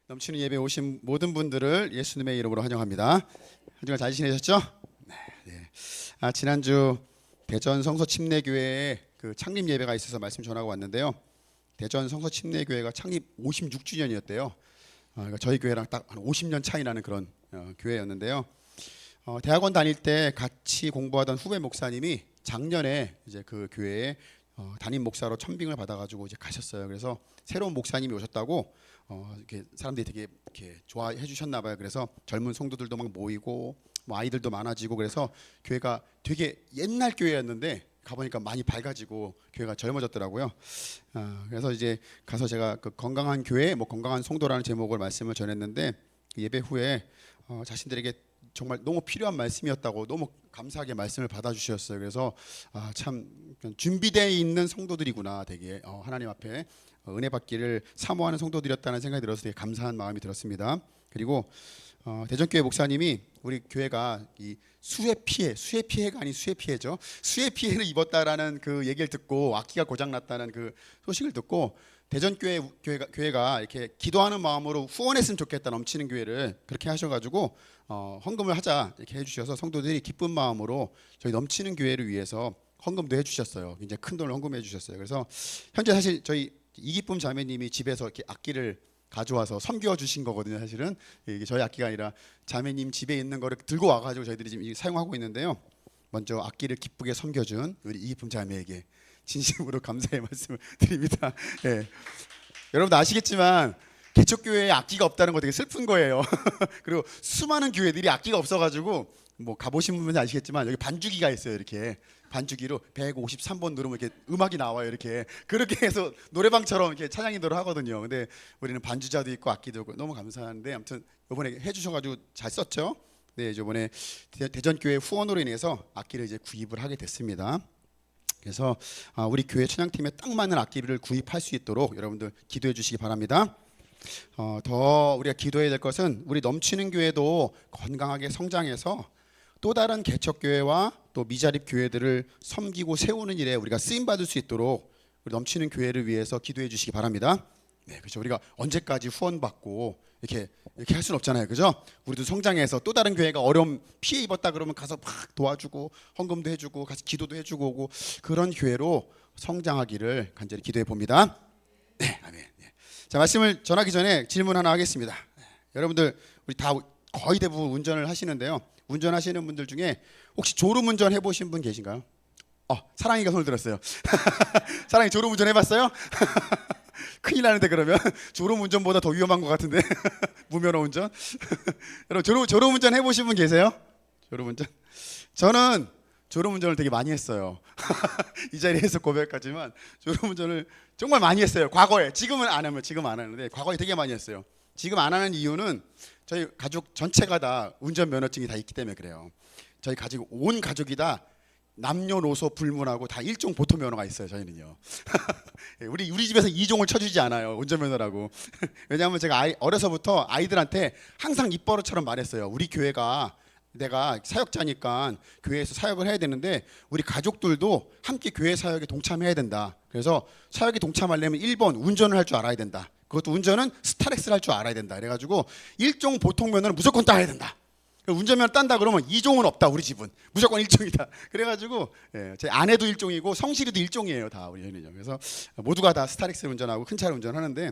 넘치는 예배 오신 모든 분들을 예수님의 이름으로 환영합니다. 한 주간 잘 지내셨죠? 네. 지난주 대전 성서 침례교회에 그 창립 예배가 있어서 말씀 전하고 왔는데요. 대전 성서 침례교회가 창립 56주년이었대요. 그러니까 저희 교회랑 딱 한 50년 차이 나는 그런 교회였는데요. 대학원 다닐 때 같이 공부하던 후배 목사님이 작년에 이제 그 교회에 담임 목사로 천빙을 받아가지고 이제 가셨어요. 그래서 새로운 목사님이 오셨다고 이렇게 사람들이 되게 이렇게 좋아해 주셨나 봐요. 그래서 젊은 성도들도 막 모이고 뭐 아이들도 많아지고 그래서 교회가 되게 옛날 교회였는데 가보니까 많이 밝아지고 교회가 젊어졌더라고요. 그래서 이제 가서 제가 그 건강한 교회, 뭐 건강한 성도라는 제목을 말씀을 전했는데 그 예배 후에 자신들에게 정말 너무 필요한 말씀이었다고 너무 감사하게 말씀을 받아주셨어요. 그래서 참 준비되어 있는 성도들이구나, 되게 하나님 앞에 은혜 받기를 사모하는 성도들이었다는 생각이 들어서 되게 감사한 마음이 들었습니다. 그리고 대전교회 목사님이 우리 교회가 이 수해 피해가 아닌 수해 피해죠. 수해 피해를 입었다라는 그 얘기를 듣고 악기가 고장 났다는 그 소식을 듣고 대전교회가 이렇게 기도하는 마음으로 후원했으면 좋겠다, 넘치는 교회를 그렇게 하셔가지고 헌금을 하자 이렇게 해주셔서 성도들이 기쁜 마음으로 저희 넘치는 교회를 위해서 헌금도 해주셨어요. 굉장히 큰 돈을 헌금해 주셨어요. 그래서 현재 사실 저희 이기쁨 자매님이 집에서 이렇게 악기를 가져와서 섬겨 주신 거거든요. 사실은 이게 저희 악기가 아니라 자매님 집에 있는 거를 들고 와가지고 저희들이 지금 사용하고 있는데요. 먼저 악기를 기쁘게 섬겨준 우리 이기쁨 자매에게 진심으로 감사의 말씀을 드립니다. 예. 여러분도 아시겠지만 개척교회에 악기가 없다는 거 되게 슬픈 거예요. 그리고 수많은 교회들이 악기가 없어가지고 뭐 가보신 분은 아시겠지만 여기 반주기가 있어요. 이렇게 반주기로 153번 누르면 이렇게 음악이 나와요. 이렇게 그렇게 해서 노래방처럼 이렇게 찬양 인도를 하거든요. 근데 우리는 반주자도 있고 악기도 있고 너무 감사한데 아무튼 이번에 해주셔가지고 잘 썼죠. 네, 이번에 대전교회 후원으로 인해서 악기를 이제 구입을 하게 됐습니다. 그래서 우리 교회 찬양팀에 딱 맞는 악기를 구입할 수 있도록 여러분들 기도해 주시기 바랍니다. 더 우리가 기도해야 될 것은 우리 넘치는 교회도 건강하게 성장해서 또 다른 개척교회와 또 미자립 교회들을 섬기고 세우는 일에 우리가 쓰임 받을 수 있도록 우리 넘치는 교회를 위해서 기도해 주시기 바랍니다. 네, 그렇죠. 우리가 언제까지 후원 받고 이렇게 할 수는 없잖아요, 그죠? 우리도 성장해서 또 다른 교회가 어려움 피해 입었다 그러면 가서 막 도와주고 헌금도 해주고 같이 기도도 해주고 오고 그런 교회로 성장하기를 간절히 기도해 봅니다. 네, 아멘. 네. 자, 말씀을 전하기 전에 질문 하나 하겠습니다. 네, 여러분들 우리 다 거의 대부분 운전을 하시는데요. 운전하시는 분들 중에 혹시 졸음운전 해보신 분 계신가요? 사랑이가 손을 들었어요. 사랑이 졸음운전 해봤어요? 큰일 나는데 그러면 졸음운전보다 더 위험한 것 같은데 무면허 운전. 여러분 졸음운전 해보신 분 계세요? 졸음운전? 저는 졸음운전을 되게 많이 했어요. 이 자리에서 고백하지만 졸음운전을 정말 많이 했어요. 과거에. 지금은 안 하는데 과거에 되게 많이 했어요. 지금 안 하는 이유는 저희 가족 전체가 다 운전면허증이 다 있기 때문에 그래요. 저희 가족 온 가족이 다 남녀노소 불문하고 다 일종 보통면허가 있어요. 저희는요. 우리 집에서 이종을 쳐주지 않아요. 운전면허라고. 왜냐하면 제가 어려서부터 아이들한테 항상 입버릇처럼 말했어요. 우리 교회가 내가 사역자니까 교회에서 사역을 해야 되는데 우리 가족들도 함께 교회 사역에 동참해야 된다. 그래서 사역에 동참하려면 1번 운전을 할 줄 알아야 된다. 그것도 운전은 스타렉스를 할 줄 알아야 된다. 그래가지고 일종 보통면허는 무조건 따야 된다. 운전면허 딴다 그러면 2종은 없다. 우리 집은 무조건 1종이다. 그래가지고 제 아내도 1종이고 성실이도 1종이에요. 다 우리 현이죠. 그래서 모두가 다 스타렉스를 운전하고 큰 차를 운전하는데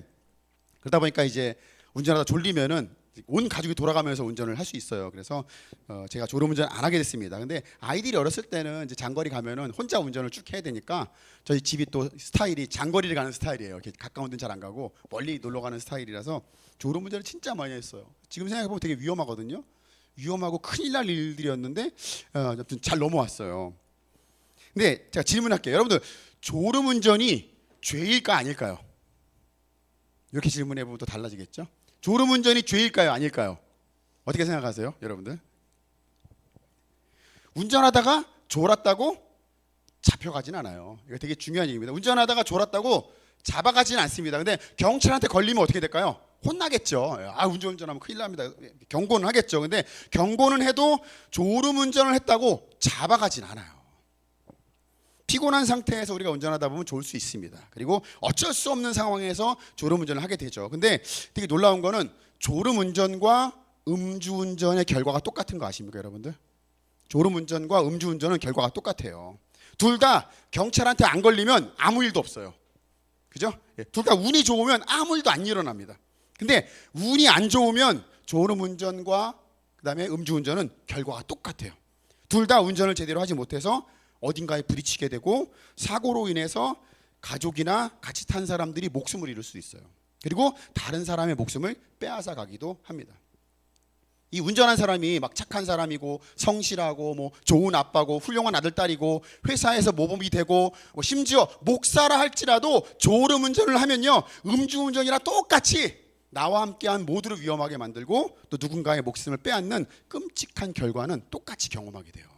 그러다 보니까 이제 운전하다 졸리면은 온 가족이 돌아가면서 운전을 할 수 있어요. 그래서 제가 졸음운전 안 하게 됐습니다. 근데 아이들이 어렸을 때는 이제 장거리 가면은 혼자 운전을 쭉 해야 되니까 저희 집이 또 스타일이 장거리를 가는 스타일이에요. 이렇게 가까운 데는 잘 안 가고 멀리 놀러 가는 스타일이라서 졸음운전을 진짜 많이 했어요. 지금 생각해보면 되게 위험하거든요. 위험하고 큰일 날 일들이었는데 아무튼 잘 넘어왔어요. 근데 제가 질문할게요. 여러분들 졸음운전이 죄일까 아닐까요? 이렇게 질문해보면 또 달라지겠죠? 졸음운전이 죄일까요 아닐까요? 어떻게 생각하세요 여러분들? 운전하다가 졸았다고 잡혀가진 않아요. 이거 되게 중요한 얘기입니다. 운전하다가 졸았다고 잡아가지는 않습니다. 근데 경찰한테 걸리면 어떻게 될까요? 혼나겠죠. 운전하면 큰일 납니다. 경고는 하겠죠. 근데 경고는 해도 졸음운전을 했다고 잡아가진 않아요. 피곤한 상태에서 우리가 운전하다 보면 좋을 수 있습니다. 그리고 어쩔 수 없는 상황에서 졸음운전을 하게 되죠. 근데 되게 놀라운 거는 졸음운전과 음주운전의 결과가 똑같은 거 아십니까, 여러분들? 졸음운전과 음주운전은 결과가 똑같아요. 둘 다 경찰한테 안 걸리면 아무 일도 없어요. 그죠? 둘 다 운이 좋으면 아무 일도 안 일어납니다. 근데 운이 안 좋으면 졸음운전과 그다음에 음주운전은 결과가 똑같아요. 둘 다 운전을 제대로 하지 못해서 어딘가에 부딪히게 되고 사고로 인해서 가족이나 같이 탄 사람들이 목숨을 잃을 수 있어요. 그리고 다른 사람의 목숨을 빼앗아 가기도 합니다. 이 운전한 사람이 막 착한 사람이고 성실하고 뭐 좋은 아빠고 훌륭한 아들 딸이고 회사에서 모범이 되고 뭐 심지어 목사라 할지라도 졸음 운전을 하면요, 음주운전이랑 똑같이 나와 함께한 모두를 위험하게 만들고 또 누군가의 목숨을 빼앗는 끔찍한 결과는 똑같이 경험하게 돼요.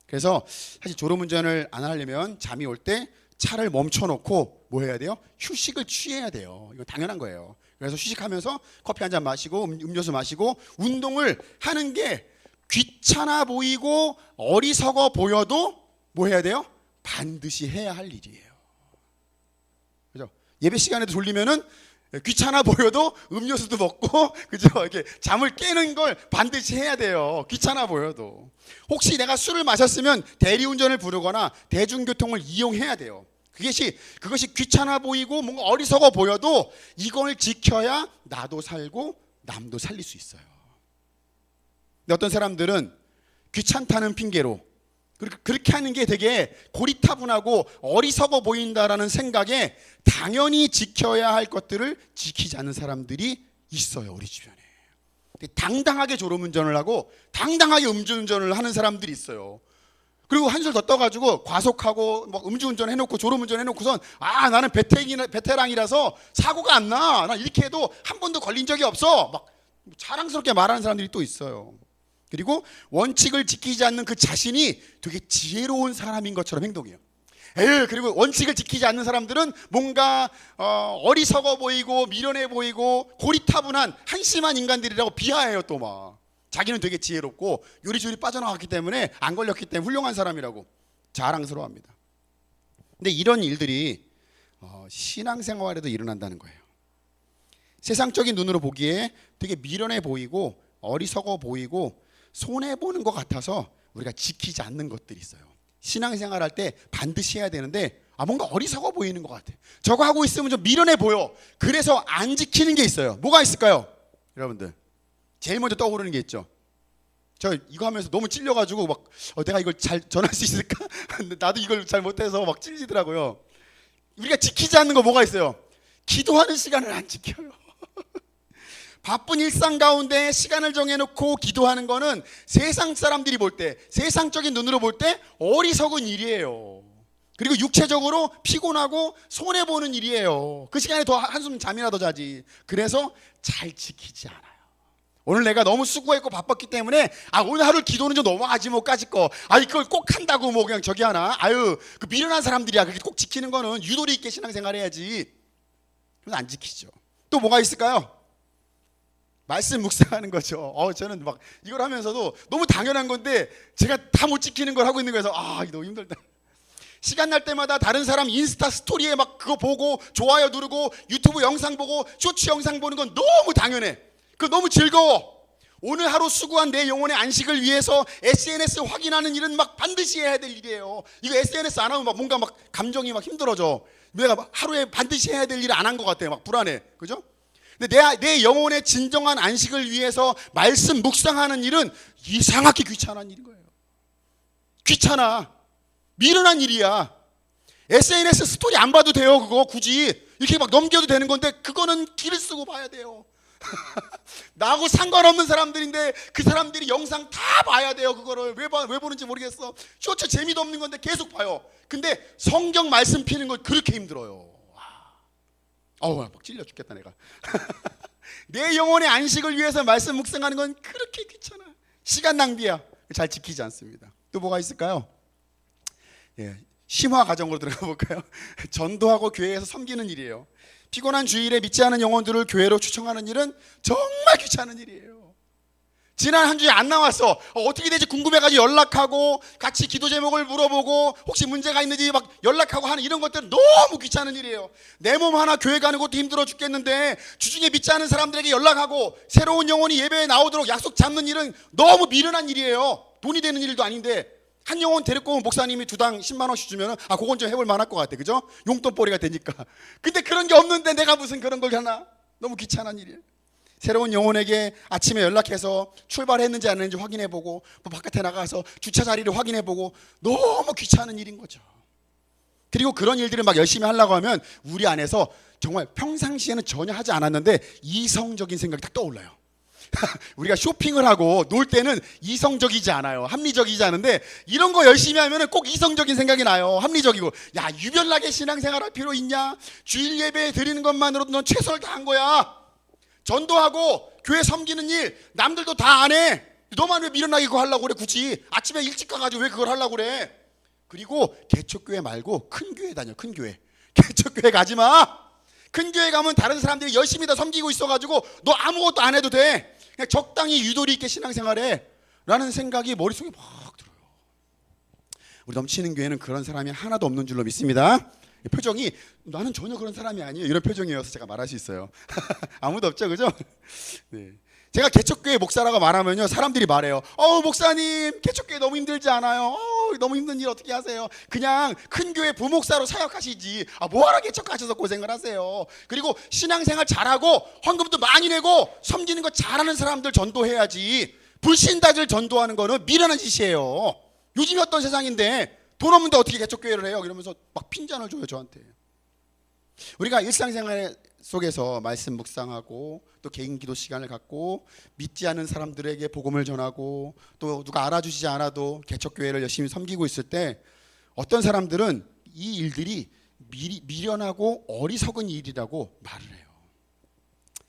그래서 사실 졸음운전을 안 하려면 잠이 올 때 차를 멈춰놓고 뭐 해야 돼요? 휴식을 취해야 돼요. 이건 당연한 거예요. 그래서 휴식하면서 커피 한 잔 마시고 음료수 마시고 운동을 하는 게 귀찮아 보이고 어리석어 보여도 뭐 해야 돼요? 반드시 해야 할 일이에요. 그죠? 예배 시간에도 졸리면은 귀찮아 보여도 음료수도 먹고, 그죠? 이렇게 잠을 깨는 걸 반드시 해야 돼요. 귀찮아 보여도. 혹시 내가 술을 마셨으면 대리운전을 부르거나 대중교통을 이용해야 돼요. 그것이 귀찮아 보이고 뭔가 어리석어 보여도 이걸 지켜야 나도 살고 남도 살릴 수 있어요. 근데 어떤 사람들은 귀찮다는 핑계로 그렇게 하는 게 되게 고리타분하고 어리석어 보인다라는 생각에 당연히 지켜야 할 것들을 지키지 않는 사람들이 있어요, 우리 주변에. 당당하게 졸음운전을 하고 당당하게 음주운전을 하는 사람들이 있어요. 그리고 한술 더 떠가지고 과속하고 뭐 음주운전 해놓고 졸음운전 해놓고선 나는 베테랑이라서 사고가 안 나. 나 이렇게 해도 한 번도 걸린 적이 없어. 막 자랑스럽게 말하는 사람들이 또 있어요. 그리고 원칙을 지키지 않는 그 자신이 되게 지혜로운 사람인 것처럼 행동해요. 그리고 원칙을 지키지 않는 사람들은 뭔가 어리석어 보이고 미련해 보이고 고리타분한 한심한 인간들이라고 비하해요. 또 막 자기는 되게 지혜롭고 요리조리 빠져나갔기 때문에 안 걸렸기 때문에 훌륭한 사람이라고 자랑스러워합니다. 근데 이런 일들이 신앙생활에도 일어난다는 거예요. 세상적인 눈으로 보기에 되게 미련해 보이고 어리석어 보이고 손해보는 것 같아서 우리가 지키지 않는 것들이 있어요. 신앙생활 할 때 반드시 해야 되는데 뭔가 어리석어 보이는 것 같아. 저거 하고 있으면 좀 미련해 보여. 그래서 안 지키는 게 있어요. 뭐가 있을까요? 여러분들 제일 먼저 떠오르는 게 있죠. 저 이거 하면서 너무 찔려가지고 막 내가 이걸 잘 전할 수 있을까? 나도 이걸 잘 못해서 막 찔리더라고요. 우리가 지키지 않는 거 뭐가 있어요? 기도하는 시간을 안 지켜요. 바쁜 일상 가운데 시간을 정해놓고 기도하는 거는 세상 사람들이 볼 때, 세상적인 눈으로 볼 때 어리석은 일이에요. 그리고 육체적으로 피곤하고 손해보는 일이에요. 그 시간에 더 한숨 잠이라도 자지. 그래서 잘 지키지 않아요. 오늘 내가 너무 수고했고 바빴기 때문에 오늘 하루 기도는 좀 넘어가지 뭐까짓 거. 이걸 꼭 한다고 뭐 그냥 저기 하나. 그 미련한 사람들이야. 그렇게 꼭 지키는 거는 유도리 있게 신앙생활 해야지. 그래서 안 지키죠. 또 뭐가 있을까요? 말씀 묵상하는 거죠. 저는 막 이걸 하면서도 너무 당연한 건데 제가 다 못 지키는 걸 하고 있는 거여서 이거 너무 힘들다. 시간 날 때마다 다른 사람 인스타 스토리에 막 그거 보고 좋아요 누르고 유튜브 영상 보고 쇼츠 영상 보는 건 너무 당연해. 그거 너무 즐거워. 오늘 하루 수고한 내 영혼의 안식을 위해서 SNS 확인하는 일은 막 반드시 해야 될 일이에요. 이거 SNS 안 하면 막 뭔가 막 감정이 막 힘들어져. 내가 막 하루에 반드시 해야 될 일을 안 한 것 같아. 막 불안해. 그죠? 근데 내 영혼의 진정한 안식을 위해서 말씀 묵상하는 일은 이상하게 귀찮은 일인 거예요. 귀찮아. 미련한 일이야. SNS 스토리 안 봐도 돼요. 그거 굳이 이렇게 막 넘겨도 되는 건데 그거는 길을 쓰고 봐야 돼요. 나하고 상관없는 사람들인데 그 사람들이 영상 다 봐야 돼요. 그거를 왜 보는지 모르겠어. 쇼츠 재미도 없는 건데 계속 봐요. 근데 성경 말씀 피는 건 그렇게 힘들어요. 막 찔려 죽겠다 내가. 내 영혼의 안식을 위해서 말씀 묵상하는 건 그렇게 귀찮아. 시간 낭비야. 잘 지키지 않습니다. 또 뭐가 있을까요? 심화 과정으로 들어가 볼까요? 전도하고 교회에서 섬기는 일이에요. 피곤한 주일에 믿지 않은 영혼들을 교회로 초청하는 일은 정말 귀찮은 일이에요. 지난 한 주에 안 나왔어. 어떻게 되지 궁금해가지고 연락하고 같이 기도 제목을 물어보고 혹시 문제가 있는지 막 연락하고 하는 이런 것들은 너무 귀찮은 일이에요. 내 몸 하나 교회 가는 것도 힘들어 죽겠는데 주중에 믿지 않은 사람들에게 연락하고 새로운 영혼이 예배에 나오도록 약속 잡는 일은 너무 미련한 일이에요. 돈이 되는 일도 아닌데 한 영혼 데리고 온 목사님이 두당 10만 원씩 주면은 그건 좀 해볼 만할 것 같아, 그죠? 용돈벌이가 되니까. 근데 그런 게 없는데 내가 무슨 그런 걸 하나? 너무 귀찮은 일이에요. 새로운 영혼에게 아침에 연락해서 출발했는지 안 했는지 확인해보고 바깥에 나가서 주차 자리를 확인해보고 너무 귀찮은 일인 거죠. 그리고 그런 일들을 막 열심히 하려고 하면 우리 안에서 정말 평상시에는 전혀 하지 않았는데 이성적인 생각이 딱 떠올라요. 우리가 쇼핑을 하고 놀 때는 이성적이지 않아요. 합리적이지 않은데 이런 거 열심히 하면 꼭 이성적인 생각이 나요. 합리적이고. 야, 유별나게 신앙생활 할 필요 있냐? 주일 예배 드리는 것만으로도 넌 최선을 다한 거야. 전도하고 교회 섬기는 일 남들도 다 안 해. 너만 왜 미련하게 그거 하려고 그래? 굳이 아침에 일찍 가가지고 왜 그걸 하려고 그래? 그리고 개척교회 말고 큰 교회 다녀. 큰 교회. 개척교회 가지 마. 큰 교회 가면 다른 사람들이 열심히 다 섬기고 있어가지고 너 아무것도 안 해도 돼. 그냥 적당히 유도리 있게 신앙생활해 라는 생각이 머릿속에 막 들어요. 우리 넘치는 교회는 그런 사람이 하나도 없는 줄로 믿습니다. 표정이 나는 전혀 그런 사람이 아니에요 이런 표정이어서 제가 말할 수 있어요. 아무도 없죠, 그죠? 네. 제가 개척교회 목사라고 말하면요 사람들이 말해요. 목사님 개척교회 너무 힘들지 않아요? 너무 힘든 일 어떻게 하세요? 그냥 큰 교회 부목사로 사역하시지 뭐하러 개척하셔서 고생을 하세요? 그리고 신앙생활 잘하고 헌금도 많이 내고 섬기는 거 잘하는 사람들 전도해야지 불신자들 전도하는 거는 미련한 짓이에요. 요즘이 어떤 세상인데 돈 없는데 어떻게 개척교회를 해요? 이러면서 막 핀잔을 줘요 저한테. 우리가 일상생활 속에서 말씀 묵상하고 또 개인 기도 시간을 갖고 믿지 않은 사람들에게 복음을 전하고 또 누가 알아주시지 않아도 개척교회를 열심히 섬기고 있을 때 어떤 사람들은 이 일들이 미련하고 어리석은 일이라고 말을 해요.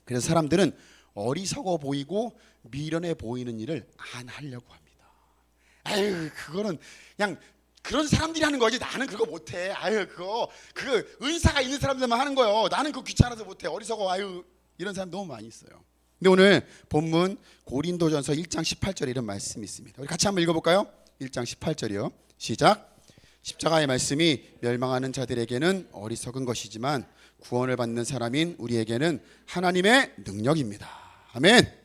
그래서 사람들은 어리석어 보이고 미련해 보이는 일을 안 하려고 합니다. 아유 그거는 그냥 그런 사람들이 하는 거지 나는 그거 못해. 아유 그거 은사가 있는 사람들만 하는 거요. 나는 그거 귀찮아서 못해. 어리석어. 아유 이런 사람 너무 많이 있어요. 근데 오늘 본문 고린도전서 1장 18절에 이런 말씀이 있습니다. 우리 같이 한번 읽어볼까요? 1장 18절이요. 시작. 십자가의 말씀이 멸망하는 자들에게는 어리석은 것이지만 구원을 받는 사람인 우리에게는 하나님의 능력입니다. 아멘.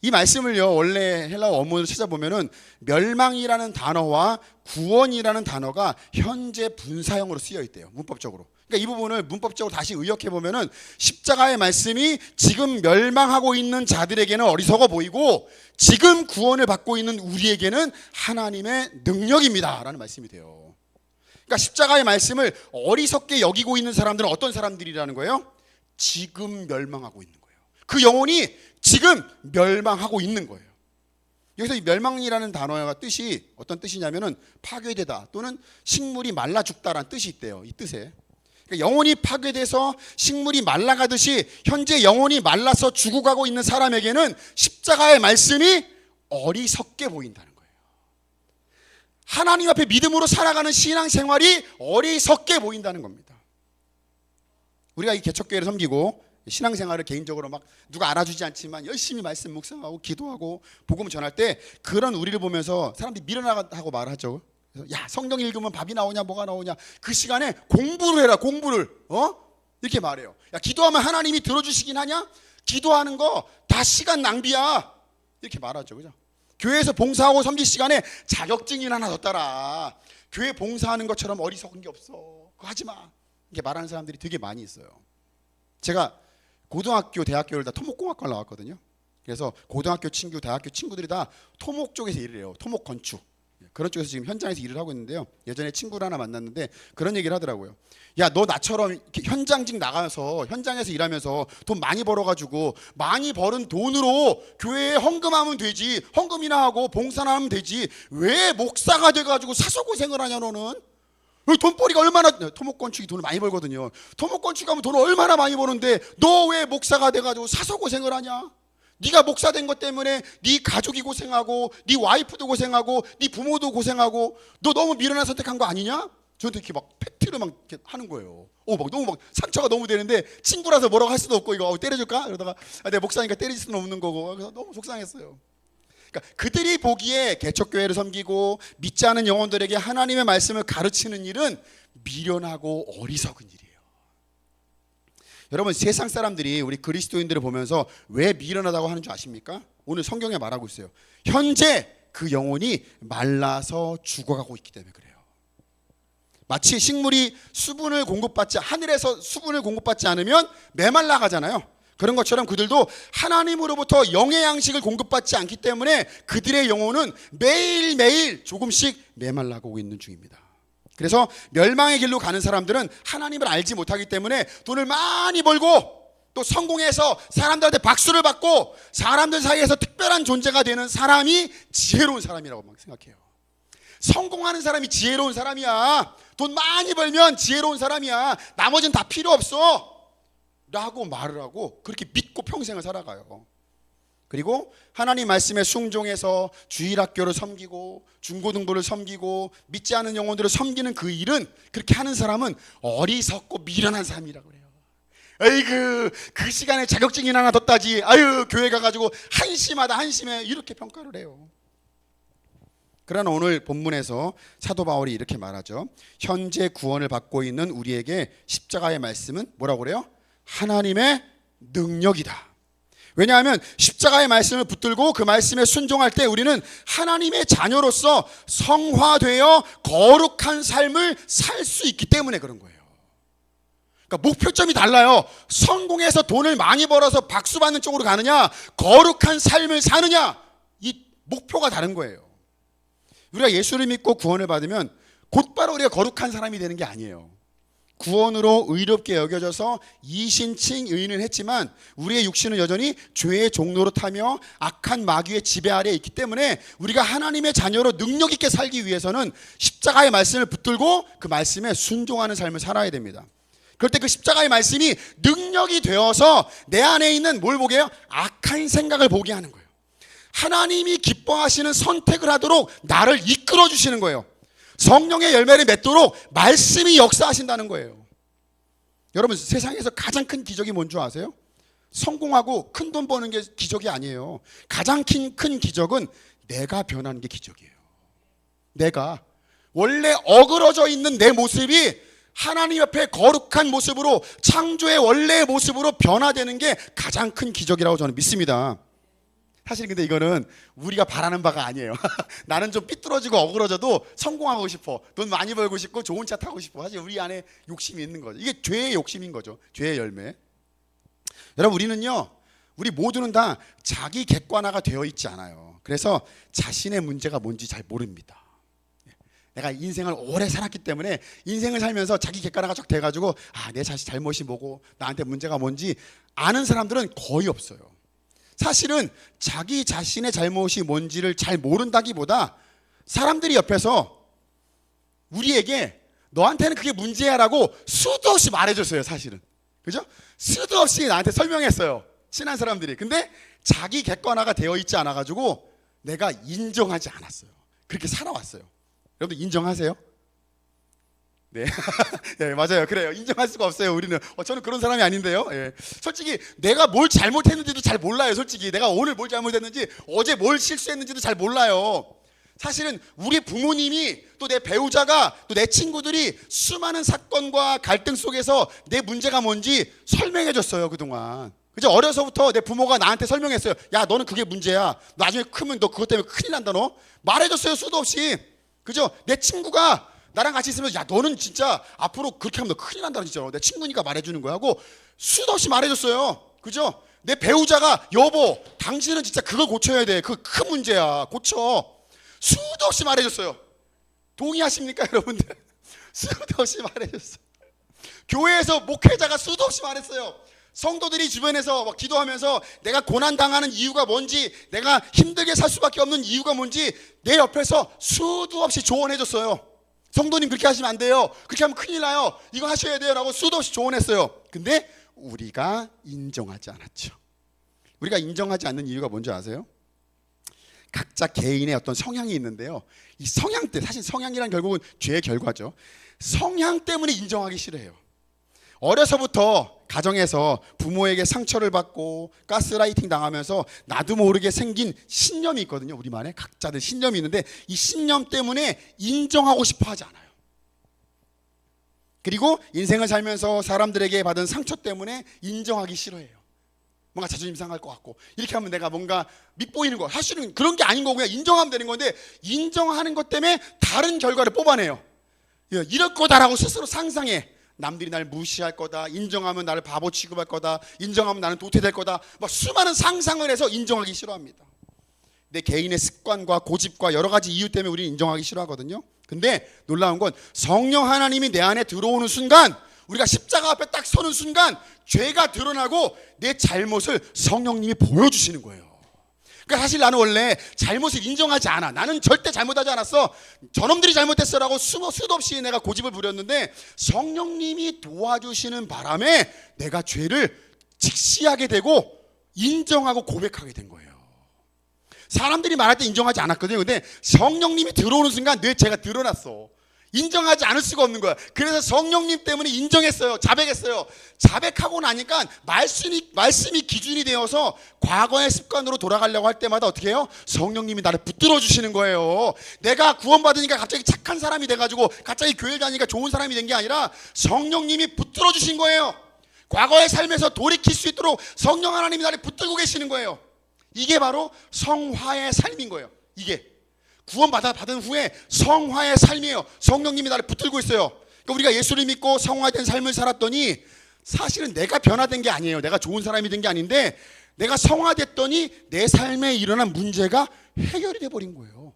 이 말씀을요 원래 헬라어 원문을 찾아보면은 멸망이라는 단어와 구원이라는 단어가 현재 분사형으로 쓰여 있대요 문법적으로. 그러니까 이 부분을 문법적으로 다시 의역해 보면은 십자가의 말씀이 지금 멸망하고 있는 자들에게는 어리석어 보이고 지금 구원을 받고 있는 우리에게는 하나님의 능력입니다라는 말씀이 돼요. 그러니까 십자가의 말씀을 어리석게 여기고 있는 사람들은 어떤 사람들이라는 거예요? 지금 멸망하고 있는 거예요. 그 영혼이 지금 멸망하고 있는 거예요. 여기서 이 멸망이라는 단어가 뜻이 어떤 뜻이냐면은 파괴되다 또는 식물이 말라 죽다라는 뜻이 있대요. 이 뜻에. 그러니까 영혼이 파괴돼서 식물이 말라가듯이 현재 영혼이 말라서 죽어가고 있는 사람에게는 십자가의 말씀이 어리석게 보인다는 거예요. 하나님 앞에 믿음으로 살아가는 신앙생활이 어리석게 보인다는 겁니다. 우리가 이 개척교회를 섬기고 신앙생활을 개인적으로 막 누가 알아주지 않지만 열심히 말씀 묵상하고 기도하고 복음 전할 때 그런 우리를 보면서 사람들이 미련하다고 말하죠. 그래서 야 성경 읽으면 밥이 나오냐 뭐가 나오냐 그 시간에 공부를 해라 공부를 이렇게 말해요. 야 기도하면 하나님이 들어주시긴 하냐? 기도하는 거 다 시간 낭비야 이렇게 말하죠. 그죠? 교회에서 봉사하고 섬길 시간에 자격증이나 하나 더 따라. 교회 봉사하는 것처럼 어리석은 게 없어. 그거 하지 마. 이렇게 말하는 사람들이 되게 많이 있어요. 제가 고등학교, 대학교를 다 토목공학과를 나왔거든요. 그래서 고등학교 친구, 대학교 친구들이 다 토목 쪽에서 일을 해요. 토목 건축. 그런 쪽에서 지금 현장에서 일을 하고 있는데요. 예전에 친구를 하나 만났는데 그런 얘기를 하더라고요. 야, 너 나처럼 이렇게 현장직 나가서 현장에서 일하면서 돈 많이 벌어가지고 많이 버는 돈으로 교회에 헌금하면 되지. 헌금이나 하고 봉사나 하면 되지. 왜 목사가 돼가지고 사소고생을 하냐 너는? 돈벌이가 얼마나 토목건축이 돈을 많이 벌거든요. 토목건축하면 돈을 얼마나 많이 버는데 너 왜 목사가 돼가지고 사소고생을 하냐? 네가 목사 된 것 때문에 네 가족이 고생하고 네 와이프도 고생하고 네 부모도 고생하고 너 너무 미련한 선택한 거 아니냐? 저한테 이렇게 막 팩트를 막 이렇게 하는 거예요. 막 너무 막 상처가 너무 되는데 친구라서 뭐라고 할 수도 없고 이거 때려줄까? 그러다가 내가 목사니까 때릴 수는 없는 거고 그래서 너무 속상했어요. 그러니까 그들이 보기에 개척교회를 섬기고 믿지 않은 영혼들에게 하나님의 말씀을 가르치는 일은 미련하고 어리석은 일이에요. 여러분, 세상 사람들이 우리 그리스도인들을 보면서 왜 미련하다고 하는 줄 아십니까? 오늘 성경에 말하고 있어요. 현재 그 영혼이 말라서 죽어가고 있기 때문에 그래요. 마치 식물이 수분을 공급받지, 하늘에서 수분을 공급받지 않으면 메말라 가잖아요. 그런 것처럼 그들도 하나님으로부터 영의 양식을 공급받지 않기 때문에 그들의 영혼은 매일매일 조금씩 메말라가고 있는 중입니다. 그래서 멸망의 길로 가는 사람들은 하나님을 알지 못하기 때문에 돈을 많이 벌고 또 성공해서 사람들한테 박수를 받고 사람들 사이에서 특별한 존재가 되는 사람이 지혜로운 사람이라고 막 생각해요. 성공하는 사람이 지혜로운 사람이야. 돈 많이 벌면 지혜로운 사람이야. 나머지는 다 필요 없어 라고 말을 하고 그렇게 믿고 평생을 살아가요. 그리고 하나님 말씀에 순종해서 주일학교를 섬기고 중고등부를 섬기고 믿지 않은 영혼들을 섬기는 그 일은, 그렇게 하는 사람은 어리석고 미련한 사람이라고 그래요. 아이고, 그 시간에 자격증이나 하나 더 따지, 아유 교회 가가지고 한심하다 한심해, 이렇게 평가를 해요. 그러나 오늘 본문에서 사도 바울이 이렇게 말하죠. 현재 구원을 받고 있는 우리에게 십자가의 말씀은 뭐라고 그래요? 하나님의 능력이다. 왜냐하면 십자가의 말씀을 붙들고 그 말씀에 순종할 때 우리는 하나님의 자녀로서 성화되어 거룩한 삶을 살 수 있기 때문에 그런 거예요. 그러니까 목표점이 달라요. 성공해서 돈을 많이 벌어서 박수 받는 쪽으로 가느냐, 거룩한 삶을 사느냐, 이 목표가 다른 거예요. 우리가 예수를 믿고 구원을 받으면 곧바로 우리가 거룩한 사람이 되는 게 아니에요. 구원으로 의롭게 여겨져서 이신칭 의인을 했지만 우리의 육신은 여전히 죄의 종로로 타며 악한 마귀의 지배 아래에 있기 때문에 우리가 하나님의 자녀로 능력 있게 살기 위해서는 십자가의 말씀을 붙들고 그 말씀에 순종하는 삶을 살아야 됩니다. 그럴 때 그 십자가의 말씀이 능력이 되어서 내 안에 있는 뭘 보게 해요? 악한 생각을 보게 하는 거예요. 하나님이 기뻐하시는 선택을 하도록 나를 이끌어 주시는 거예요. 성령의 열매를 맺도록 말씀이 역사하신다는 거예요. 여러분, 세상에서 가장 큰 기적이 뭔 줄 아세요? 성공하고 큰 돈 버는 게 기적이 아니에요. 가장 큰 기적은 내가 변하는 게 기적이에요. 내가 원래 어그러져 있는 내 모습이 하나님 앞에 거룩한 모습으로, 창조의 원래의 모습으로 변화되는 게 가장 큰 기적이라고 저는 믿습니다. 사실 근데 이거는 우리가 바라는 바가 아니에요. 나는 좀 삐뚤어지고 어그러져도 성공하고 싶어, 돈 많이 벌고 싶고 좋은 차 타고 싶어. 사실 우리 안에 욕심이 있는 거죠. 이게 죄의 욕심인 거죠. 죄의 열매. 여러분, 우리 모두는 다 자기 객관화가 되어 있지 않아요. 그래서 자신의 문제가 뭔지 잘 모릅니다. 내가 인생을 오래 살았기 때문에 인생을 살면서 자기 객관화가 쫙 돼가지고 내 자신 잘못이 뭐고 나한테 문제가 뭔지 아는 사람들은 거의 없어요. 사실은 자기 자신의 잘못이 뭔지를 잘 모른다기보다 사람들이 옆에서 우리에게 너한테는 그게 문제야라고 수도 없이 말해줬어요. 사실은, 그죠? 수도 없이 나한테 설명했어요, 친한 사람들이. 근데 자기 객관화가 되어 있지 않아가지고 내가 인정하지 않았어요. 그렇게 살아왔어요. 여러분들 인정하세요? 네. 네, 맞아요. 그래요. 인정할 수가 없어요. 우리는. 저는 그런 사람이 아닌데요. 예. 솔직히 내가 뭘 잘못했는지도 잘 몰라요. 솔직히 내가 오늘 뭘 잘못했는지, 어제 뭘 실수했는지도 잘 몰라요. 사실은 우리 부모님이, 또 내 배우자가, 또 내 친구들이 수많은 사건과 갈등 속에서 내 문제가 뭔지 설명해 줬어요, 그동안. 그죠? 어려서부터 내 부모가 나한테 설명했어요. 야, 너는 그게 문제야. 나중에 크면 너 그것 때문에 큰일 난다, 너. 말해줬어요, 수도 없이. 그죠? 내 친구가 나랑 같이 있으면 야, 너는 진짜 앞으로 그렇게 하면 너 큰일 난다, 진짜. 내 친구니까 말해주는 거야 하고 수도 없이 말해줬어요. 그죠? 내 배우자가 여보, 당신은 진짜 그걸 고쳐야 돼. 그 큰 문제야. 고쳐. 수도 없이 말해줬어요. 동의하십니까, 여러분들? 수도 없이 말해줬어요. 교회에서 목회자가 수도 없이 말했어요. 성도들이 주변에서 막 기도하면서 내가 고난당하는 이유가 뭔지, 내가 힘들게 살 수밖에 없는 이유가 뭔지 내 옆에서 수도 없이 조언해줬어요. 성도님, 그렇게 하시면 안 돼요. 그렇게 하면 큰일 나요. 이거 하셔야 돼요 라고 수도 없이 조언했어요. 근데 우리가 인정하지 않았죠. 우리가 인정하지 않는 이유가 뭔지 아세요? 각자 개인의 어떤 성향이 있는데요, 이 성향 때, 사실 성향이란 결국은 죄의 결과죠. 성향 때문에 인정하기 싫어해요. 어려서부터 가정에서 부모에게 상처를 받고 가스라이팅 당하면서 나도 모르게 생긴 신념이 있거든요. 우리만의 각자들 신념이 있는데 이 신념 때문에 인정하고 싶어 하지 않아요. 그리고 인생을 살면서 사람들에게 받은 상처 때문에 인정하기 싫어해요. 뭔가 자존심 상할 것 같고 이렇게 하면 내가 뭔가 밉보이는 거, 사실은 그런 게 아닌 거고 그냥 인정하면 되는 건데 인정하는 것 때문에 다른 결과를 뽑아내요. 이럴 거다라고 스스로 상상해. 남들이 날 무시할 거다, 인정하면 나를 바보 취급할 거다, 인정하면 나는 도태될 거다, 막 수많은 상상을 해서 인정하기 싫어합니다. 내 개인의 습관과 고집과 여러 가지 이유 때문에 우리는 인정하기 싫어하거든요. 근데 놀라운 건 성령 하나님이 내 안에 들어오는 순간, 우리가 십자가 앞에 딱 서는 순간 죄가 드러나고 내 잘못을 성령님이 보여주시는 거예요. 그러니까 사실 나는 원래 잘못을 인정하지 않아. 나는 절대 잘못하지 않았어. 저놈들이 잘못했어라고 수도 없이 내가 고집을 부렸는데 성령님이 도와주시는 바람에 내가 죄를 직시하게 되고 인정하고 고백하게 된 거예요. 사람들이 말할 때 인정하지 않았거든요. 근데 성령님이 들어오는 순간 내 죄가 드러났어. 인정하지 않을 수가 없는 거야. 그래서 성령님 때문에 인정했어요. 자백했어요. 자백하고 나니까 말씀이 기준이 되어서 과거의 습관으로 돌아가려고 할 때마다 어떻게 해요? 성령님이 나를 붙들어 주시는 거예요. 내가 구원받으니까 갑자기 착한 사람이 돼가지고 갑자기 교회를 다니니까 좋은 사람이 된 게 아니라 성령님이 붙들어 주신 거예요. 과거의 삶에서 돌이킬 수 있도록 성령 하나님이 나를 붙들고 계시는 거예요. 이게 바로 성화의 삶인 거예요. 이게 받은 후에 성화의 삶이에요. 성령님이 나를 붙들고 있어요. 그러니까 우리가 예수를 믿고 성화된 삶을 살았더니 사실은 내가 변화된 게 아니에요. 내가 좋은 사람이 된 게 아닌데 내가 성화됐더니 내 삶에 일어난 문제가 해결이 돼버린 거예요.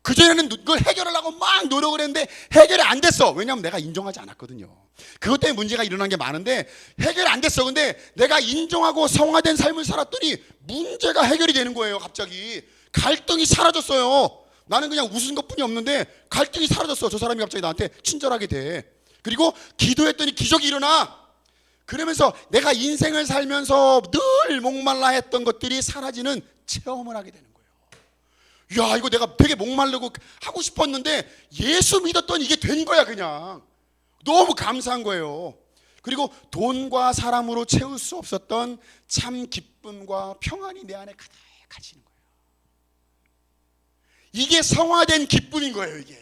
그전에는 그걸 해결하려고 막 노력을 했는데 해결이 안 됐어. 왜냐하면 내가 인정하지 않았거든요. 그것 때문에 문제가 일어난 게 많은데 해결이 안 됐어. 근데 내가 인정하고 성화된 삶을 살았더니 문제가 해결이 되는 거예요. 갑자기 갈등이 사라졌어요. 나는 그냥 웃은 것뿐이 없는데 갈등이 사라졌어. 저 사람이 갑자기 나한테 친절하게 돼. 그리고 기도했더니 기적이 일어나. 그러면서 내가 인생을 살면서 늘 목말라 했던 것들이 사라지는 체험을 하게 되는 거예요. 야, 이거 내가 되게 목마르고 하고 싶었는데 예수 믿었더니 이게 된 거야. 그냥 너무 감사한 거예요. 그리고 돈과 사람으로 채울 수 없었던 참 기쁨과 평안이 내 안에 가득해지는 거예요. 이게 성화된 기쁨인 거예요. 이게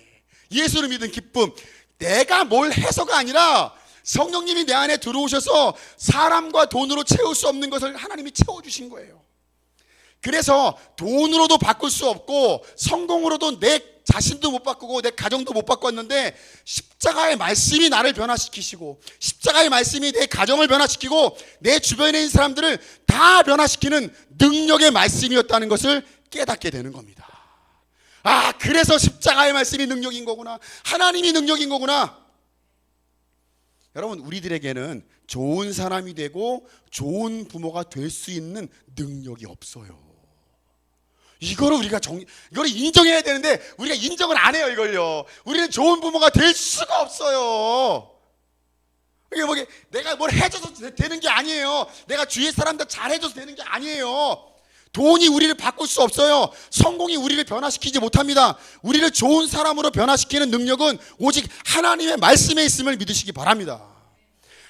예수를 믿은 기쁨. 내가 뭘 해서가 아니라 성령님이 내 안에 들어오셔서 사람과 돈으로 채울 수 없는 것을 하나님이 채워주신 거예요. 그래서 돈으로도 바꿀 수 없고 성공으로도 내 자신도 못 바꾸고 내 가정도 못 바꿨는데 십자가의 말씀이 나를 변화시키시고 십자가의 말씀이 내 가정을 변화시키고 내 주변에 있는 사람들을 다 변화시키는 능력의 말씀이었다는 것을 깨닫게 되는 겁니다. 아, 그래서 십자가의 말씀이 능력인 거구나. 하나님이 능력인 거구나. 여러분, 우리들에게는 좋은 사람이 되고 좋은 부모가 될 수 있는 능력이 없어요. 이거를 인정해야 되는데 우리가 인정을 안 해요. 이걸요. 우리는 좋은 부모가 될 수가 없어요. 이게 내가 뭘 해줘서 되는 게 아니에요. 내가 주위의 사람들 잘 해줘서 되는 게 아니에요. 돈이 우리를 바꿀 수 없어요. 성공이 우리를 변화시키지 못합니다. 우리를 좋은 사람으로 변화시키는 능력은 오직 하나님의 말씀에 있음을 믿으시기 바랍니다.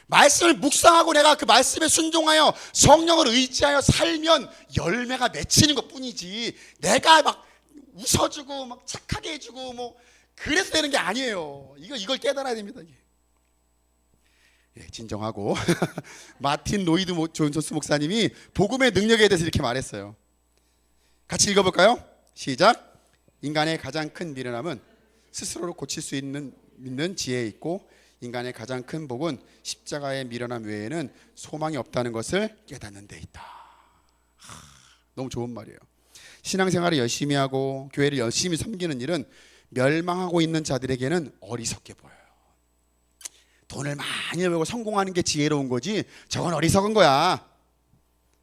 말씀을 묵상하고 내가 그 말씀에 순종하여 성령을 의지하여 살면 열매가 맺히는 것 뿐이지 내가 막 웃어주고 막 착하게 해주고 뭐 그래서 되는 게 아니에요. 이걸 깨달아야 됩니다. 예, 진정하고 마틴 로이드 존스 목사님이 복음의 능력에 대해서 이렇게 말했어요. 같이 읽어볼까요? 시작. 인간의 가장 큰 미련함은 스스로를 고칠 수 있는 믿는 지혜에 있고 인간의 가장 큰 복은 십자가의 미련함 외에는 소망이 없다는 것을 깨닫는 데 있다. 너무 좋은 말이에요. 신앙생활을 열심히 하고 교회를 열심히 섬기는 일은 멸망하고 있는 자들에게는 어리석게 보여요. 돈을 많이 벌고 성공하는 게 지혜로운 거지 저건 어리석은 거야.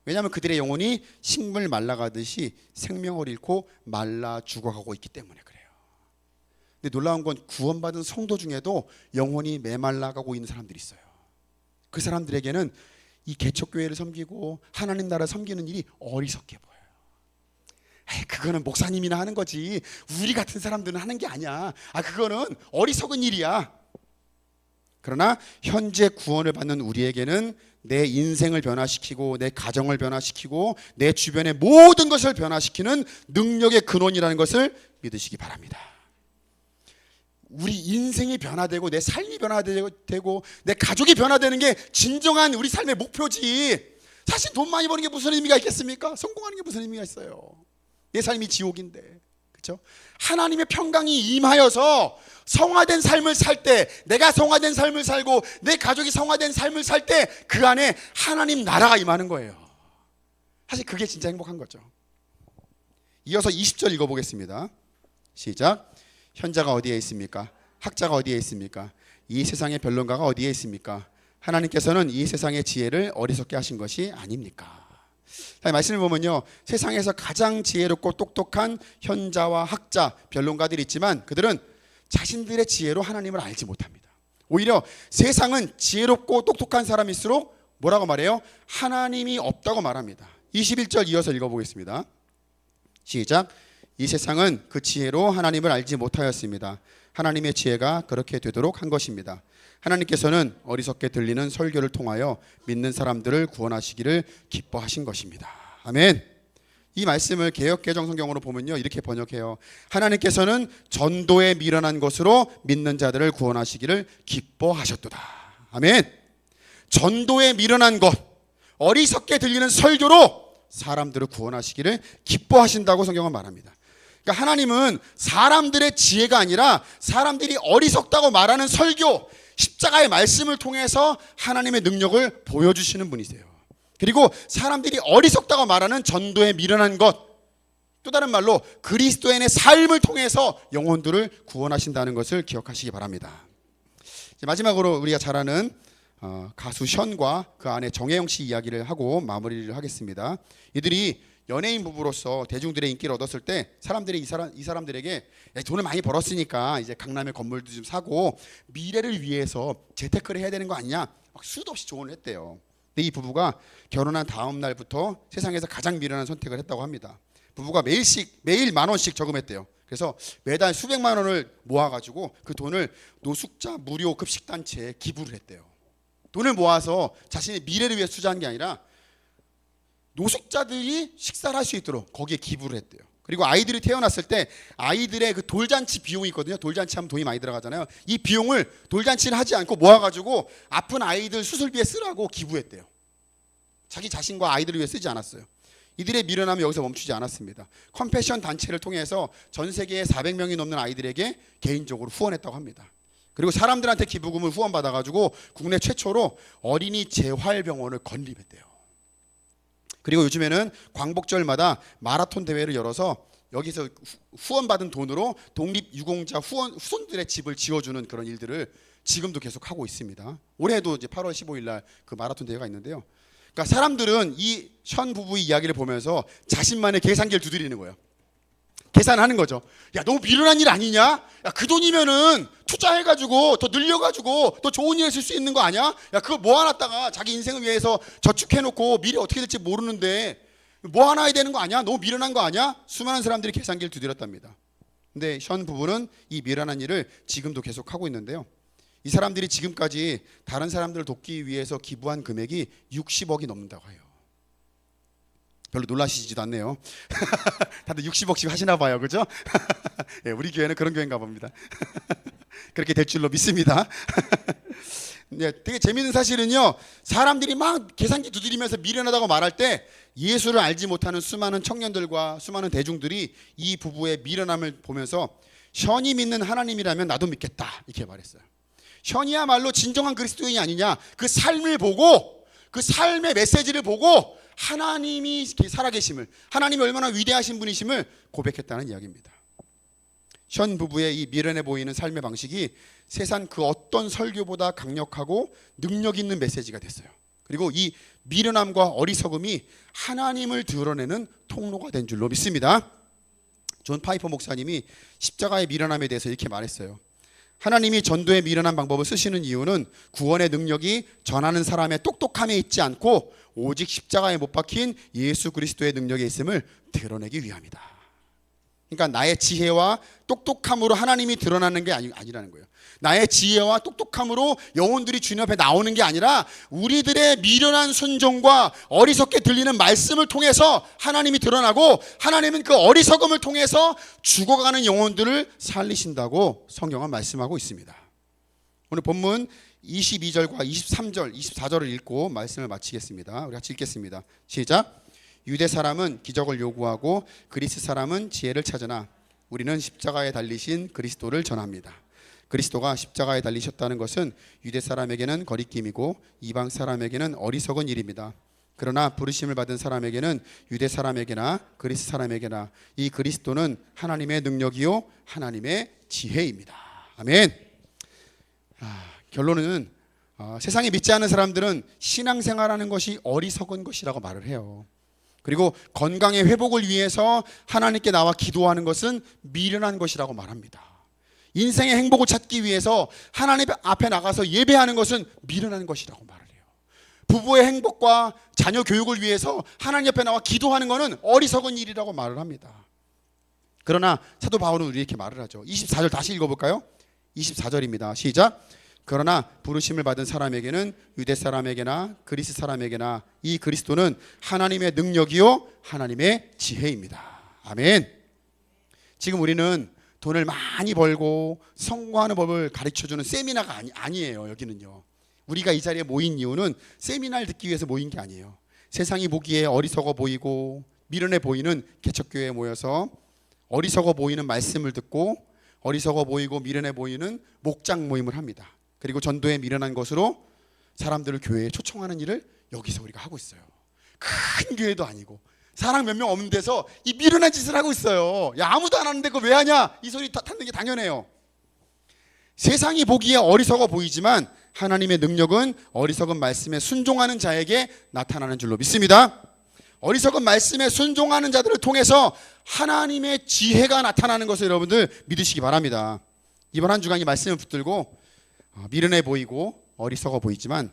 왜냐하면 그들의 영혼이 식물 말라가듯이 생명을 잃고 말라 죽어가고 있기 때문에 그래요. 근데 놀라운 건 구원받은 성도 중에도 영혼이 메말라가고 있는 사람들이 있어요. 그 사람들에게는 이 개척교회를 섬기고 하나님 나라 섬기는 일이 어리석게 보여요. 그거는 목사님이나 하는 거지 우리 같은 사람들은 하는 게 아니야. 그거는 어리석은 일이야. 그러나 현재 구원을 받는 우리에게는 내 인생을 변화시키고 내 가정을 변화시키고 내 주변의 모든 것을 변화시키는 능력의 근원이라는 것을 믿으시기 바랍니다. 우리 인생이 변화되고 내 삶이 변화되고 내 가족이 변화되는 게 진정한 우리 삶의 목표지. 사실 돈 많이 버는 게 무슨 의미가 있겠습니까? 성공하는 게 무슨 의미가 있어요? 내 삶이 지옥인데. 그렇죠? 하나님의 평강이 임하여서 성화된 삶을 살 때, 내가 성화된 삶을 살고 내 가족이 성화된 삶을 살 때 그 안에 하나님 나라가 임하는 거예요. 사실 그게 진짜 행복한 거죠. 이어서 20절 읽어보겠습니다. 시작. 현자가 어디에 있습니까? 학자가 어디에 있습니까? 이 세상의 변론가가 어디에 있습니까? 하나님께서는 이 세상의 지혜를 어리석게 하신 것이 아닙니까? 말씀을 보면요, 세상에서 가장 지혜롭고 똑똑한 현자와 학자, 변론가들이 있지만 그들은 자신들의 지혜로 하나님을 알지 못합니다. 오히려 세상은 지혜롭고 똑똑한 사람일수록 뭐라고 말해요? 하나님이 없다고 말합니다. 21절 이어서 읽어보겠습니다. 시작. 이 세상은 그 지혜로 하나님을 알지 못하였습니다. 하나님의 지혜가 그렇게 되도록 한 것입니다. 하나님께서는 어리석게 들리는 설교를 통하여 믿는 사람들을 구원하시기를 기뻐하신 것입니다. 아멘. 이 말씀을 개역개정성경으로 보면요, 이렇게 번역해요. 하나님께서는 전도에 미련한 것으로 믿는 자들을 구원하시기를 기뻐하셨도다. 아멘. 전도에 미련한 것, 어리석게 들리는 설교로 사람들을 구원하시기를 기뻐하신다고 성경은 말합니다. 그러니까 하나님은 사람들의 지혜가 아니라 사람들이 어리석다고 말하는 설교, 십자가의 말씀을 통해서 하나님의 능력을 보여주시는 분이세요. 그리고 사람들이 어리석다고 말하는 전도에 미련한 것, 또 다른 말로 그리스도인의 삶을 통해서 영혼들을 구원하신다는 것을 기억하시기 바랍니다. 이제 마지막으로 우리가 잘 아는 가수 션과 그 안에 정혜영 씨 이야기를 하고 마무리를 하겠습니다. 이들이 연예인 부부로서 대중들의 인기를 얻었을 때 사람들이 이 사람들에게 돈을 많이 벌었으니까 이제 강남에 건물도 좀 사고 미래를 위해서 재테크를 해야 되는 거 아니냐, 막 수도 없이 조언을 했대요. 근데 이 부부가 결혼한 다음 날부터 세상에서 가장 미련한 선택을 했다고 합니다. 부부가 매일 10,000원씩 저금했대요. 그래서 매달 수백만 원을 모아가지고 그 돈을 노숙자 무료 급식단체에 기부를 했대요. 돈을 모아서 자신의 미래를 위해 투자한 게 아니라 노숙자들이 식사를 할 수 있도록 거기에 기부를 했대요. 그리고 아이들이 태어났을 때 아이들의 그 돌잔치 비용이 있거든요. 돌잔치 하면 돈이 많이 들어가잖아요. 이 비용을 돌잔치를 하지 않고 모아가지고 아픈 아이들 수술비에 쓰라고 기부했대요. 자기 자신과 아이들을 위해 쓰지 않았어요. 이들의 미련함이 여기서 멈추지 않았습니다. 컴패션 단체를 통해서 전 세계에 400명이 넘는 아이들에게 개인적으로 후원했다고 합니다. 그리고 사람들한테 기부금을 후원받아가지고 국내 최초로 어린이 재활병원을 건립했대요. 그리고 요즘에는 광복절마다 마라톤 대회를 열어서 여기서 후원받은 돈으로 독립유공자 후손들의 집을 지어주는 그런 일들을 지금도 계속 하고 있습니다. 올해도 이제 8월 15일 날 그 마라톤 대회가 있는데요. 그러니까 사람들은 이 션 부부의 이야기를 보면서 자신만의 계산기를 두드리는 거예요. 계산하는 거죠. 야, 너무 미련한 일 아니냐? 야, 그 돈이면은 투자해가지고 더 늘려가지고 더 좋은 일에 쓸 수 있는 거 아니야? 야, 그거 모아놨다가 자기 인생을 위해서 저축해놓고 미래 어떻게 될지 모르는데 모아놔야 되는 거 아니야? 너무 미련한 거 아니야? 수많은 사람들이 계산기를 두드렸답니다. 근데 션 부부는 이 미련한 일을 지금도 계속 하고 있는데요. 이 사람들이 지금까지 다른 사람들을 돕기 위해서 기부한 금액이 60억이 넘는다고 해요. 별로 놀라시지도 않네요. 다들 60억씩 하시나 봐요. 그죠? 예, 우리 교회는 그런 교회인가 봅니다. 그렇게 될 줄로 믿습니다. 네, 되게 재미있는 사실은요, 사람들이 막 계산기 두드리면서 미련하다고 말할 때 예수를 알지 못하는 수많은 청년들과 수많은 대중들이 이 부부의 미련함을 보면서 션이 믿는 하나님이라면 나도 믿겠다, 이렇게 말했어요. 션이야말로 진정한 그리스도인이 아니냐, 그 삶을 보고 그 삶의 메시지를 보고 하나님이 살아계심을, 하나님이 얼마나 위대하신 분이심을 고백했다는 이야기입니다. 션 부부의 이 미련해 보이는 삶의 방식이 세상 그 어떤 설교보다 강력하고 능력 있는 메시지가 됐어요. 그리고 이 미련함과 어리석음이 하나님을 드러내는 통로가 된 줄로 믿습니다. 존 파이퍼 목사님이 십자가의 미련함에 대해서 이렇게 말했어요. 하나님이 전도에 미련한 방법을 쓰시는 이유는 구원의 능력이 전하는 사람의 똑똑함에 있지 않고 오직 십자가에 못 박힌 예수 그리스도의 능력에 있음을 드러내기 위함이다. 그러니까 나의 지혜와 똑똑함으로 하나님이 드러나는 게 아니라는 거예요. 나의 지혜와 똑똑함으로 영혼들이 주님 앞에 나오는 게 아니라 우리들의 미련한 순종과 어리석게 들리는 말씀을 통해서 하나님이 드러나고, 하나님은 그 어리석음을 통해서 죽어가는 영혼들을 살리신다고 성경은 말씀하고 있습니다. 오늘 본문 22절과 23절, 24절을 읽고 말씀을 마치겠습니다. 우리 같이 읽겠습니다. 시작. 유대 사람은 기적을 요구하고 그리스 사람은 지혜를 찾으나 우리는 십자가에 달리신 그리스도를 전합니다. 그리스도가 십자가에 달리셨다는 것은 유대 사람에게는 거리낌이고 이방 사람에게는 어리석은 일입니다. 그러나 부르심을 받은 사람에게는 유대 사람에게나 그리스 사람에게나 이 그리스도는 하나님의 능력이요 하나님의 지혜입니다. 아멘. 결론은 세상에 믿지 않는 사람들은 신앙생활하는 것이 어리석은 것이라고 말을 해요. 그리고 건강의 회복을 위해서 하나님께 나와 기도하는 것은 미련한 것이라고 말합니다. 인생의 행복을 찾기 위해서 하나님 앞에 나가서 예배하는 것은 미련한 것이라고 말을 해요. 부부의 행복과 자녀 교육을 위해서 하나님 앞에 나와 기도하는 것은 어리석은 일이라고 말을 합니다. 그러나 사도 바울은 우리에게 말을 하죠. 24절 다시 읽어볼까요? 24절입니다. 시작. 그러나 부르심을 받은 사람에게는 유대 사람에게나 그리스 사람에게나 이 그리스도는 하나님의 능력이요 하나님의 지혜입니다. 아멘. 지금 우리는 돈을 많이 벌고 성공하는 법을 가르쳐주는 세미나가 아니에요. 여기는요. 우리가 이 자리에 모인 이유는 세미나를 듣기 위해서 모인 게 아니에요. 세상이 보기에 어리석어 보이고 미련해 보이는 개척교회에 모여서 어리석어 보이는 말씀을 듣고 어리석어 보이고 미련해 보이는 목장 모임을 합니다. 그리고 전도에 미련한 것으로 사람들을 교회에 초청하는 일을 여기서 우리가 하고 있어요. 큰 교회도 아니고 사람 몇 명 없는 데서 이 미련한 짓을 하고 있어요. 야, 아무도 안 하는데 그거 왜 하냐? 이 소리 듣는 게 당연해요. 세상이 보기에 어리석어 보이지만 하나님의 능력은 어리석은 말씀에 순종하는 자에게 나타나는 줄로 믿습니다. 어리석은 말씀에 순종하는 자들을 통해서 하나님의 지혜가 나타나는 것을 여러분들 믿으시기 바랍니다. 이번 한 주간 이 말씀을 붙들고 미련해 보이고 어리석어 보이지만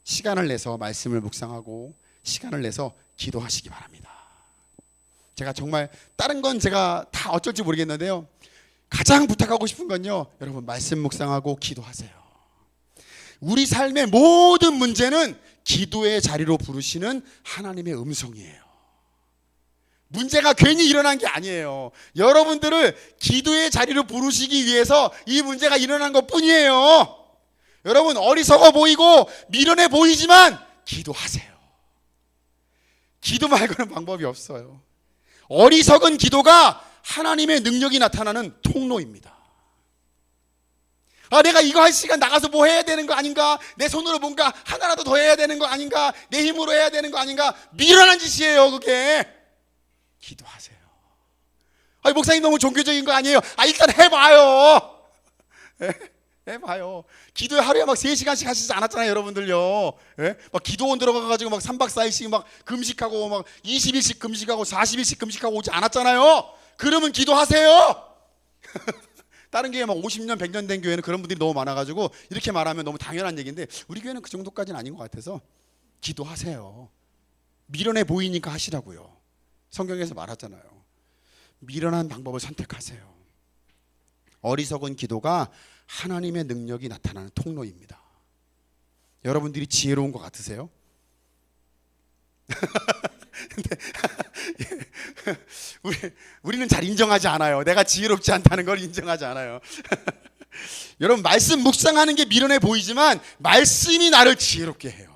시간을 내서 말씀을 묵상하고 시간을 내서 기도하시기 바랍니다. 제가 정말 다른 건 제가 다 어쩔지 모르겠는데요, 가장 부탁하고 싶은 건요, 여러분 말씀 묵상하고 기도하세요. 우리 삶의 모든 문제는 기도의 자리로 부르시는 하나님의 음성이에요. 문제가 괜히 일어난 게 아니에요. 여러분들을 기도의 자리로 부르시기 위해서 이 문제가 일어난 것 뿐이에요. 여러분 어리석어 보이고 미련해 보이지만 기도하세요. 기도 말고는 방법이 없어요. 어리석은 기도가 하나님의 능력이 나타나는 통로입니다. 내가 이거 할 시간 나가서 뭐 해야 되는 거 아닌가? 내 손으로 뭔가 하나라도 더 해야 되는 거 아닌가? 내 힘으로 해야 되는 거 아닌가? 미련한 짓이에요 그게. 기도하세요. 목사님 너무 종교적인 거 아니에요? 일단 해봐요. 해봐요. 기도에 하루에 막 3시간씩 하시지 않았잖아요 여러분들요. 막 기도원 들어가가지고 막 3박 4일씩 막 금식하고 막 20일씩 금식하고 40일씩 금식하고 오지 않았잖아요. 그러면 기도하세요. 다른 교회 막 50년 100년 된 교회는 그런 분들이 너무 많아가지고 이렇게 말하면 너무 당연한 얘기인데 우리 교회는 그 정도까지는 아닌 것 같아서 기도하세요. 미련해 보이니까 하시라고요. 성경에서 말하잖아요. 미련한 방법을 선택하세요. 어리석은 기도가 하나님의 능력이 나타나는 통로입니다. 여러분들이 지혜로운 것 같으세요? 근데 우리는 잘 인정하지 않아요. 내가 지혜롭지 않다는 걸 인정하지 않아요. 여러분 말씀 묵상하는 게 미련해 보이지만 말씀이 나를 지혜롭게 해요.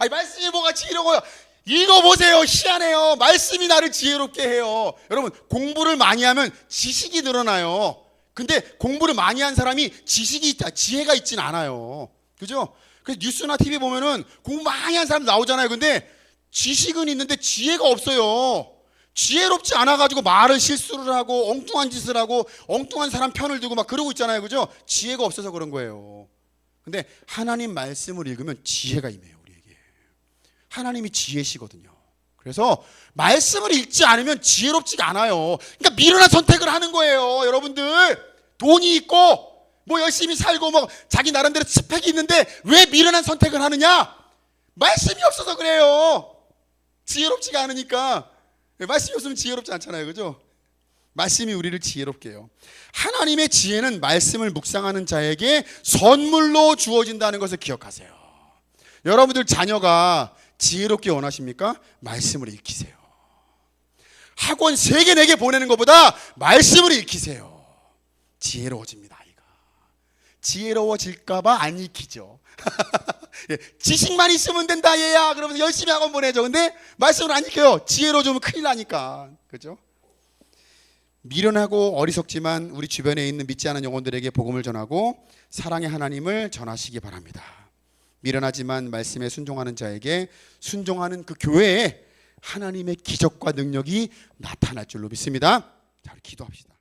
말씀이 뭐가 지혜로워요? 읽어보세요. 희한해요. 말씀이 나를 지혜롭게 해요. 여러분 공부를 많이 하면 지식이 늘어나요. 근데 공부를 많이 한 사람이 지혜가 있진 않아요. 그죠? 그래서 뉴스나 TV 보면은 공부 많이 한 사람 나오잖아요. 근데 지식은 있는데 지혜가 없어요. 지혜롭지 않아가지고 말을 실수를 하고 엉뚱한 짓을 하고 엉뚱한 사람 편을 두고 막 그러고 있잖아요. 그죠? 지혜가 없어서 그런 거예요. 근데 하나님 말씀을 읽으면 지혜가 임해요. 하나님이 지혜시거든요. 그래서 말씀을 읽지 않으면 지혜롭지가 않아요. 그러니까 미련한 선택을 하는 거예요. 여러분들 돈이 있고 뭐 열심히 살고 뭐 자기 나름대로 스펙이 있는데 왜 미련한 선택을 하느냐? 말씀이 없어서 그래요. 지혜롭지가 않으니까. 말씀이 없으면 지혜롭지 않잖아요. 그죠? 말씀이 우리를 지혜롭게 해요. 하나님의 지혜는 말씀을 묵상하는 자에게 선물로 주어진다는 것을 기억하세요. 여러분들 자녀가 지혜롭게 원하십니까? 말씀을 익히세요. 학원 3개 4개 보내는 것보다 말씀을 익히세요. 지혜로워집니다. 아이가 지혜로워질까봐 안 익히죠. 예, 지식만 있으면 된다 얘야 그러면서 열심히 학원 보내죠. 근데 말씀을 안 익혀요. 지혜로워지면 큰일 나니까. 그죠? 미련하고 어리석지만 우리 주변에 있는 믿지 않은 영혼들에게 복음을 전하고 사랑의 하나님을 전하시기 바랍니다. 미련하지만 말씀에 순종하는 자에게 순종하는 그 교회에 하나님의 기적과 능력이 나타날 줄로 믿습니다. 자, 우리 기도합시다.